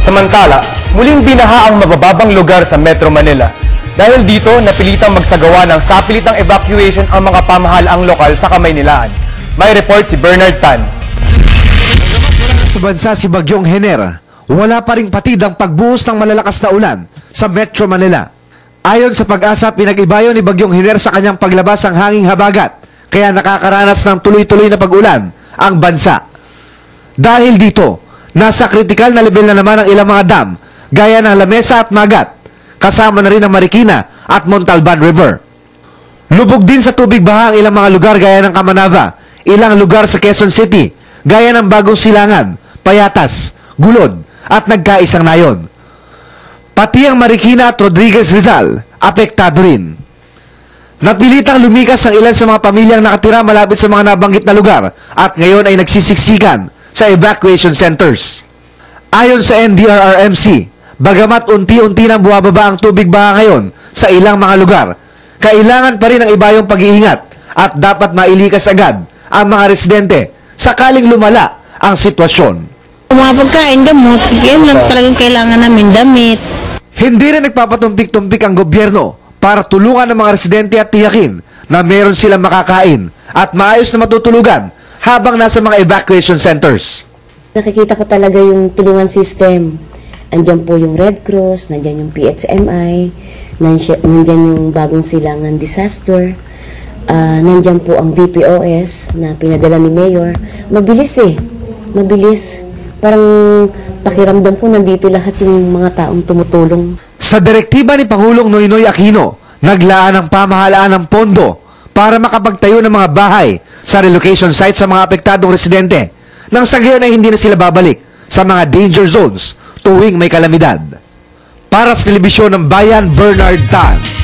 Samantala, muling binaha ang mabababang lugar sa Metro Manila. Dahil dito, napilitang magsagawa ng sapilitang evacuation ang mga pamahalaang lokal sa Kamaynilaan. May report si Bernard Tan. Sa bansa si Bagyong Hener, wala pa ring patid ang pagbuhos ng malalakas na ulan sa Metro Manila. Ayon sa Pag-asa, pinag-ibayo ni Bagyong Hener sa kanyang paglabas ang hanging habagat, kaya nakakaranas ng tuloy-tuloy na pag-ulan ang bansa. Dahil dito, nasa kritikal na level na naman ang ilang mga dam, gaya ng Lamesa at Magat, kasama na rin ang Marikina at Montalban River. Lubog din sa tubig baha ang ilang mga lugar gaya ng Camanava, ilang lugar sa Quezon City, gaya ng Bagong Silangan, Payatas, Gulod at Nagkaisang Nayon. Pati ang Marikina at Rodriguez Rizal, apektado rin. Napilitang lumikas ang ilan sa mga pamilyang nakatira malapit sa mga nabanggit na lugar at ngayon ay nagsisiksikan sa evacuation centers. Ayon sa NDRRMC, bagamat unti-unti nang buwababa ang tubig baha ngayon sa ilang mga lugar, kailangan pa rin ang ibayong pag-iingat at dapat mailikas agad ang mga residente sakaling lumala ang sitwasyon. Mga pagkain, gamot, yan lang talagang kailangan namin, damit. Hindi rin nagpapatumpik-tumpik ang gobyerno para tulungan ng mga residente at tiyakin na meron silang makakain at maayos na matutulugan habang nasa mga evacuation centers. Nakikita ko talaga yung tulungan system. Andyan po yung Red Cross, nandyan yung PHMI, nandyan yung Bagong Silangan Disaster, nandyan po ang DPOS na pinadala ni Mayor. Mabilis mabilis. Parang pakiramdam ko nandito lahat yung mga taong tumutulong. Sa direktiba ni Pangulong Noynoy Aquino, naglaan ang pamahalaan ng pondo para makapagtayo ng mga bahay sa relocation sites sa mga apektadong residente nang sa gayon ay hindi na sila babalik sa mga danger zones tuwing may kalamidad. Para sa Telebisyon ng Bayan, Bernard Tan.